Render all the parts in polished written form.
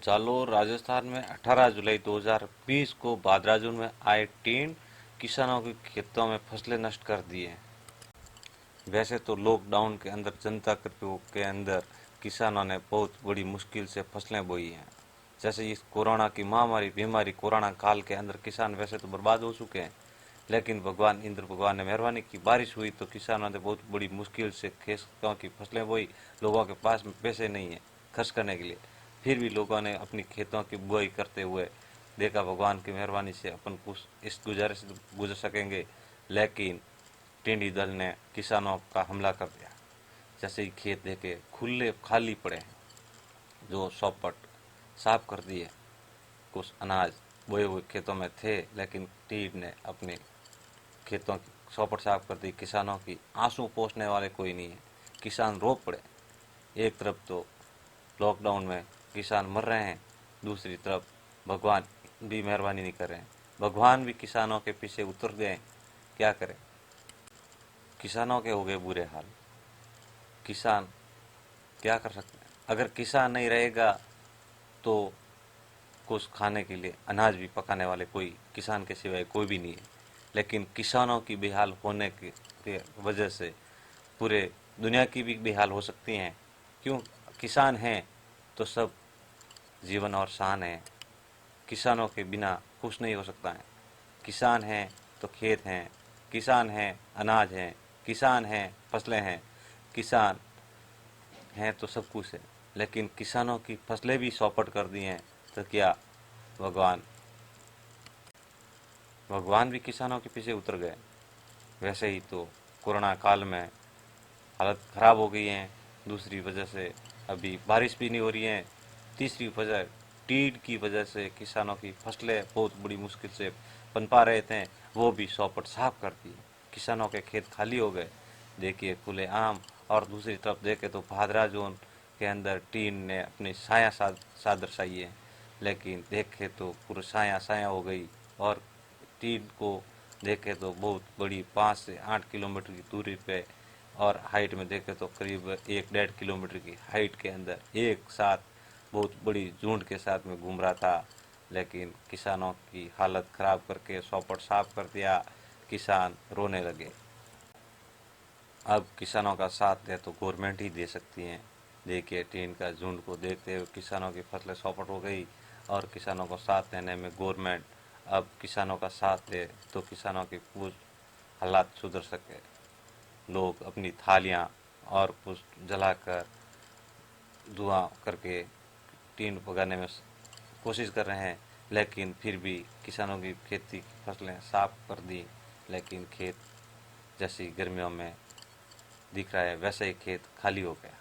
जालोर राजस्थान में 18 जुलाई 2020 को बादराजून में आए टीन किसानों के खेतों में फसलें नष्ट कर दी हैं। वैसे तो लॉकडाउन के अंदर जनता कर्फ्यू के अंदर किसानों ने बहुत बड़ी मुश्किल से फसलें बोई हैं। जैसे इस कोरोना की महामारी बीमारी कोरोना काल के अंदर किसान वैसे तो बर्बाद हो चुके हैं, लेकिन भगवान इंद्र भगवान ने मेहरबानी की, बारिश हुई तो किसानों ने बहुत बड़ी मुश्किल से खेतों की फसलें बोई। लोगों के पास में पैसे नहीं है खर्च करने के लिए, फिर भी लोगों ने अपनी खेतों की बुआई करते हुए देखा भगवान की मेहरबानी से अपन कुछ इस गुजारे से गुजर सकेंगे। लेकिन टिड्डी दल ने किसानों का हमला कर दिया। जैसे ही खेत देखे खुले खाली पड़े हैं, जो सौपट साफ कर दिए, कुछ अनाज बोए हुए खेतों में थे, लेकिन टीड ने अपने खेतों की सौपट साफ कर दी। किसानों की आंसू पोंछने वाले कोई नहीं है, किसान रो पड़े। एक तरफ तो लॉकडाउन में किसान मर रहे हैं, दूसरी तरफ भगवान भी मेहरबानी नहीं कर रहे हैं। भगवान भी किसानों के पीछे उतर गए। क्या करें, किसानों के हो गए बुरे हाल। किसान क्या कर सकते हैं? अगर किसान नहीं रहेगा तो कुछ खाने के लिए अनाज भी पकाने वाले कोई किसान के सिवाय कोई भी नहीं है। लेकिन किसानों की बेहाल होने की वजह से पूरे दुनिया की भी बेहाल हो सकती हैं। क्यों? किसान हैं तो सब जीवन और शान है। किसानों के बिना कुछ नहीं हो सकता है। किसान हैं तो खेत हैं, किसान हैं अनाज हैं, किसान हैं फसलें हैं, किसान हैं तो सब कुछ है। लेकिन किसानों की फसलें भी चौपट कर दी हैं तो क्या भगवान भगवान भी किसानों के पीछे उतर गए? वैसे ही तो कोरोना काल में हालत ख़राब हो गई है। दूसरी वजह से अभी बारिश भी नहीं हो रही है। तीसरी वजह टीड की वजह से किसानों की फसलें बहुत बड़ी मुश्किल से पनपा रहे थे, वो भी चौपट साफ कर दी। किसानों के खेत खाली हो गए, देखिए खुले आम। और दूसरी तरफ देखे तो भादरा जोन के अंदर टीन ने अपनी साया सादर दर्शाई है, लेकिन देखे तो पूरी साया साया हो गई। और टीन को देखे तो बहुत बड़ी 5 से 8 किलोमीटर की दूरी पे, और हाइट में देखे तो करीब 1-1.5 किलोमीटर की हाइट के अंदर एक साथ बहुत बड़ी झुंड के साथ में घूम रहा था। लेकिन किसानों की हालत ख़राब करके चौपट साफ कर दिया। किसान रोने लगे। अब किसानों का साथ दे तो गवर्नमेंट ही दे सकती है। देखिए टीन का झुंड को देखते हुए किसानों की फसलें चौपट हो गई, और किसानों को साथ देने में गवर्नमेंट अब किसानों का साथ दे तो किसानों की कुछ हालात सुधर सके। लोग अपनी थालियां और कुछ जलाकर धुआं करके टीन पकाने में कोशिश कर रहे हैं, लेकिन फिर भी किसानों की खेती की फसलें साफ कर दी। लेकिन खेत जैसी गर्मियों में दिख रहा है वैसे ही खेत खाली हो गया।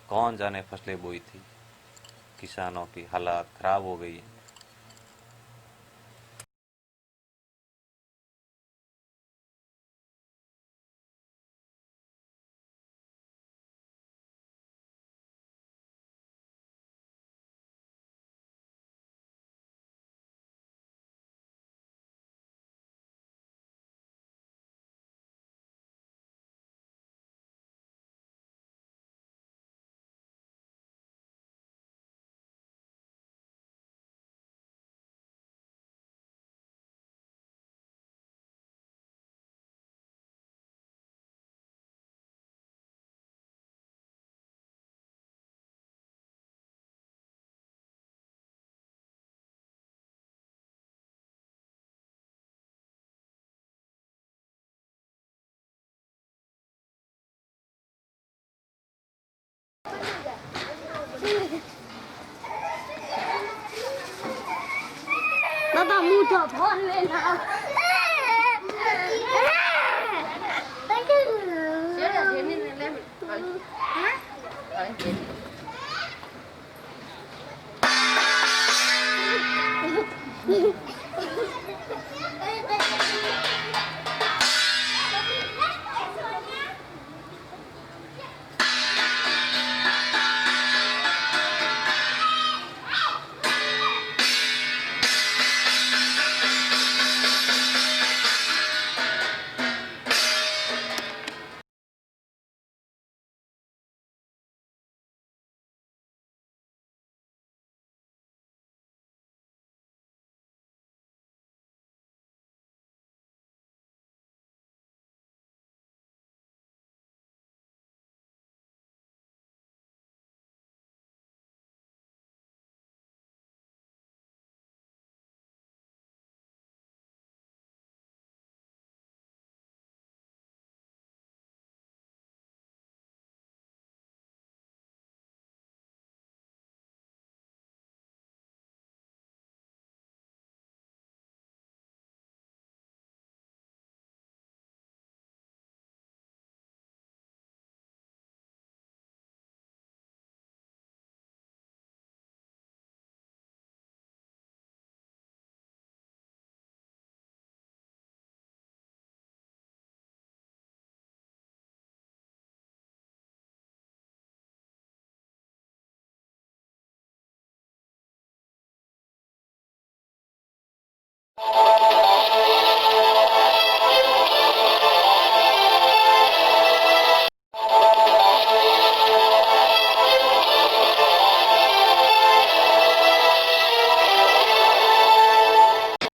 कौन जाने फसलें बोई थी, किसानों की हालात खराब हो गई है। बाबा मुंह तो फोन लेना।